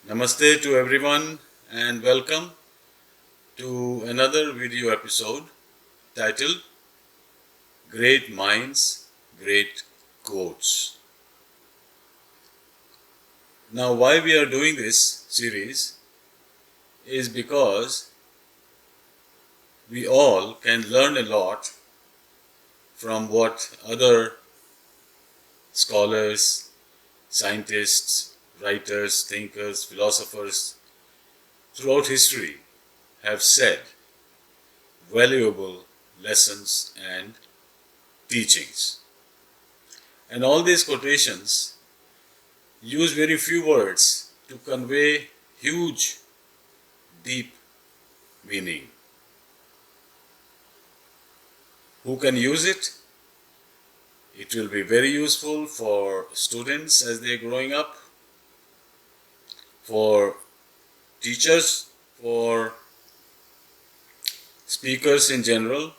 Namaste to everyone and welcome to another video episode titled Great Minds, Great Quotes. Now why we are doing this series is because we all can learn a lot from what other scholars, scientists, writers, thinkers, philosophers throughout history have said, valuable lessons and teachings. And all these quotations use very few words to convey huge, deep meaning. Who can use it? It will be very useful for students as they are growing up, for teachers, for speakers in general,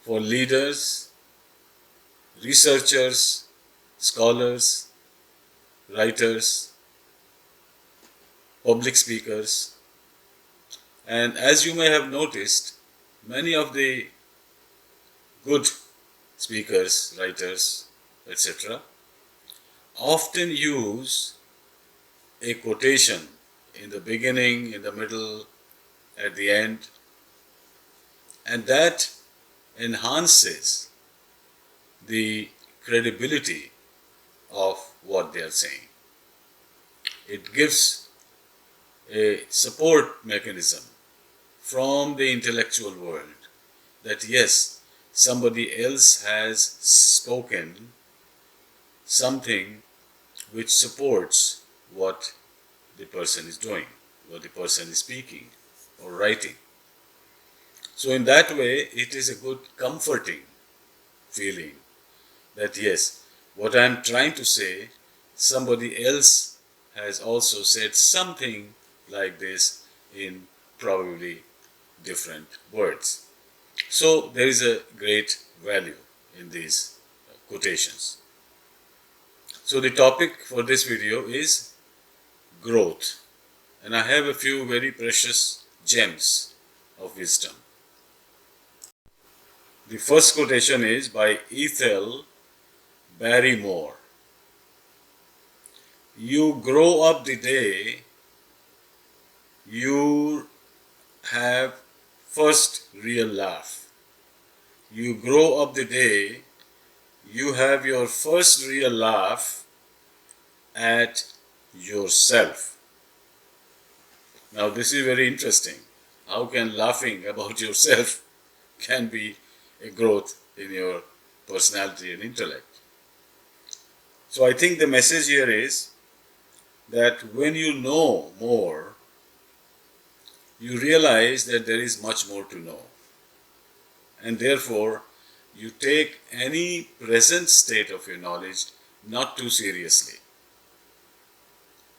for leaders, researchers, scholars, writers, public speakers. And as you may have noticed, many of the good speakers, writers, etc. often use a quotation in the beginning, in the middle, at the end, and that enhances the credibility of what they are saying. It gives a support mechanism from the intellectual world that yes, somebody else has spoken something which supports what the person is doing, what the person is speaking or writing. So in that way, it is a good comforting feeling that yes, what I am trying to say, somebody else has also said something like this in probably different words. So there is a great value in these quotations. So the topic for this video is growth, and I have a few very precious gems of wisdom. The first quotation is by Ethel Barrymore. You grow up the day you have first real laugh. You grow up the day you have your first real laugh at yourself. Now this is very interesting. How can laughing about yourself can be a growth in your personality and intellect? So I think the message here is that when you know more, you realize that there is much more to know. And therefore, you take any present state of your knowledge not too seriously,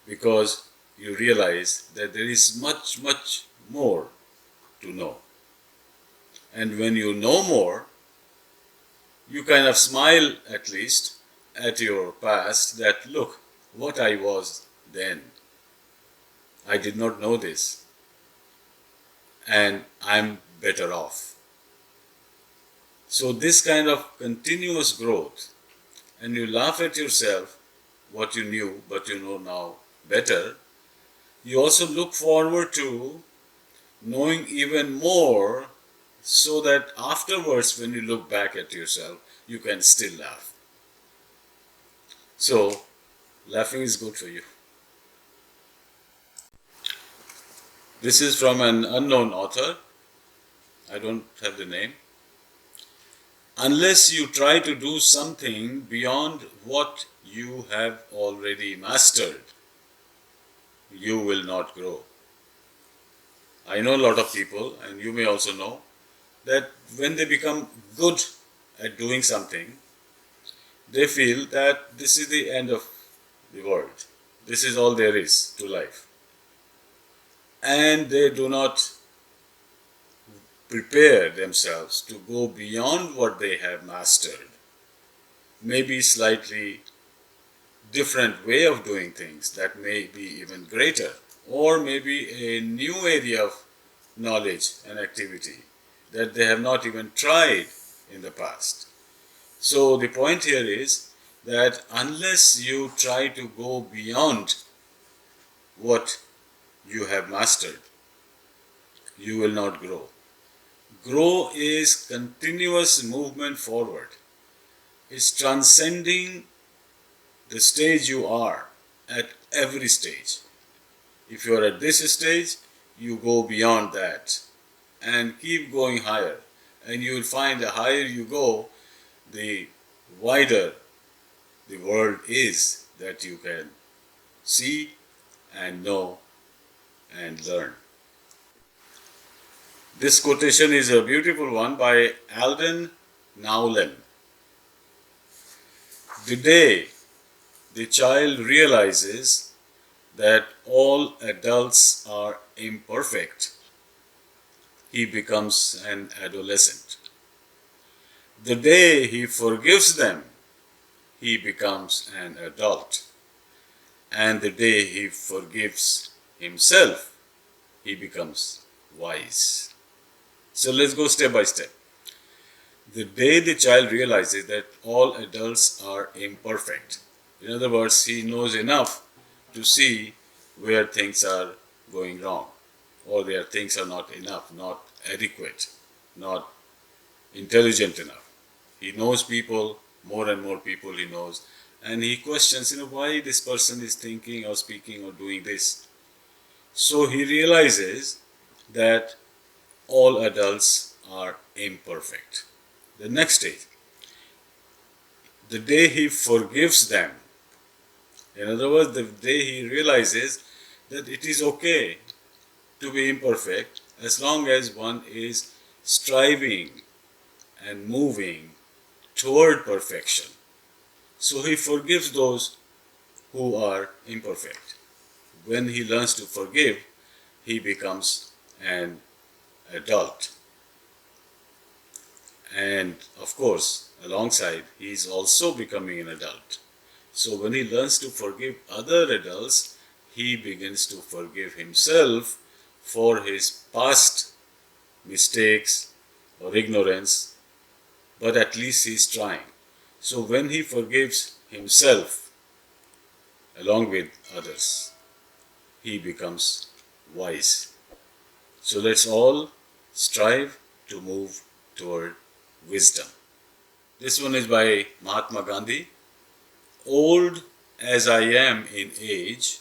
because you realize that there is much, much more to know. And when you know more, you kind of smile at least at your past that look, what I was then. I did not know this, and I'm better off. So this kind of continuous growth, and you laugh at yourself, what you knew but you know now better, you also look forward to knowing even more so that afterwards when you look back at yourself, you can still laugh. So, laughing is good for you. This is from an unknown author. I don't have the name. Unless you try to do something beyond what you have already mastered, you will not grow. I know a lot of people, and you may also know, that when they become good at doing something, they feel that this is the end of the world. This is all there is to life. And they do not prepare themselves to go beyond what they have mastered, maybe slightly different way of doing things that may be even greater, or maybe a new area of knowledge and activity that they have not even tried in the past. So the point here is that unless you try to go beyond what you have mastered, you will not grow. Grow is continuous movement forward. It's transcending the stage you are at every stage. If you are at this stage, you go beyond that and keep going higher. And you will find the higher you go, the wider the world is that you can see and know and learn. This quotation is a beautiful one by Alden Nowlen. The day the child realizes that all adults are imperfect, he becomes an adolescent. The day he forgives them, he becomes an adult. And the day he forgives himself, he becomes wise. So let's go step by step. The day the child realizes that all adults are imperfect, in other words, he knows enough to see where things are going wrong, or where things are not enough, not adequate, not intelligent enough. He knows people, more and more people he knows, and he questions, why this person is thinking or speaking or doing this. So he realizes that all adults are imperfect. The next stage, the day he forgives them, in other words, the day he realizes that it is okay to be imperfect as long as one is striving and moving toward perfection. So he forgives those who are imperfect. When he learns to forgive, he becomes an adult. And of course, alongside, he is also becoming an adult. So when he learns to forgive other adults, he begins to forgive himself for his past mistakes or ignorance, but at least he is trying. So when he forgives himself along with others, he becomes wise. So let's all strive to move toward wisdom. This one is by Mahatma Gandhi. Old as I am in age,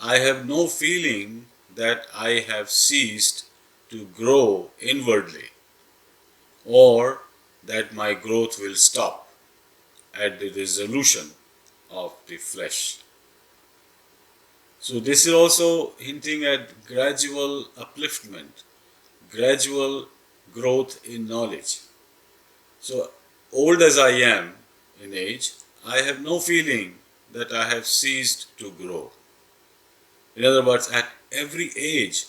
I have no feeling that I have ceased to grow inwardly, or that my growth will stop at the dissolution of the flesh. So this is also hinting at gradual upliftment, gradual growth in knowledge. So old as I am in age, I have no feeling that I have ceased to grow. In other words, at every age,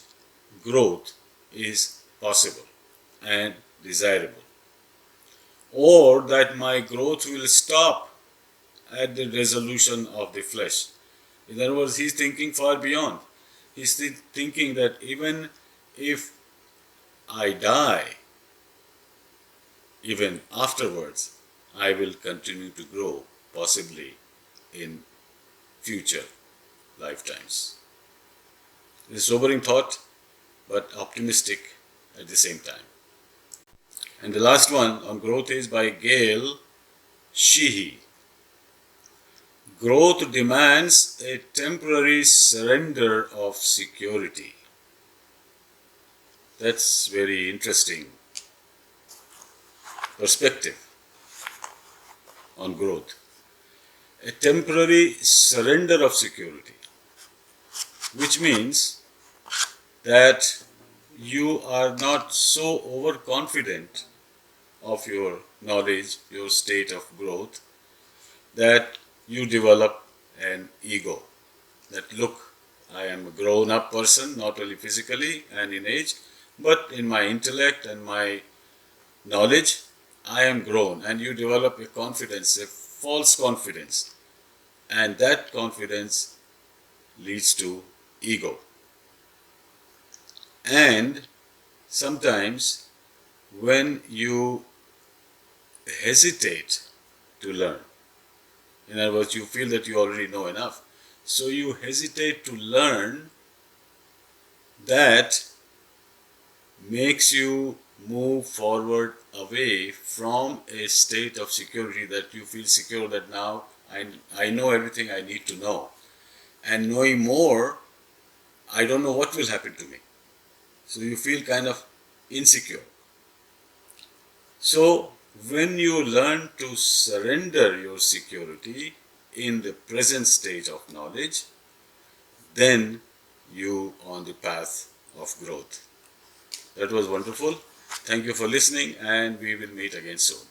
growth is possible and desirable. Or that my growth will stop at the resolution of the flesh. In other words, he's thinking far beyond. He's thinking that even if I die, even afterwards, I will continue to grow, possibly in future lifetimes. It's a sobering thought, but optimistic at the same time. And the last one on growth is by Gail Sheehy. Growth demands a temporary surrender of security. That's very interesting perspective on growth. A temporary surrender of security, which means that you are not so overconfident of your knowledge, your state of growth, that you develop an ego. That look, I am a grown-up person, not only physically and in age, but in my intellect and my knowledge, I am grown. And you develop a confidence, a false confidence, And that confidence leads to ego. And sometimes when you hesitate to learn, in other words, you feel that you already know enough, so you hesitate to learn, that makes you move forward away from a state of security, that you feel secure that now I know everything I need to know. And knowing more, I don't know what will happen to me. So you feel kind of insecure. So when you learn to surrender your security in the present stage of knowledge, then you on the path of growth. That was wonderful. Thank you for listening, and we will meet again soon.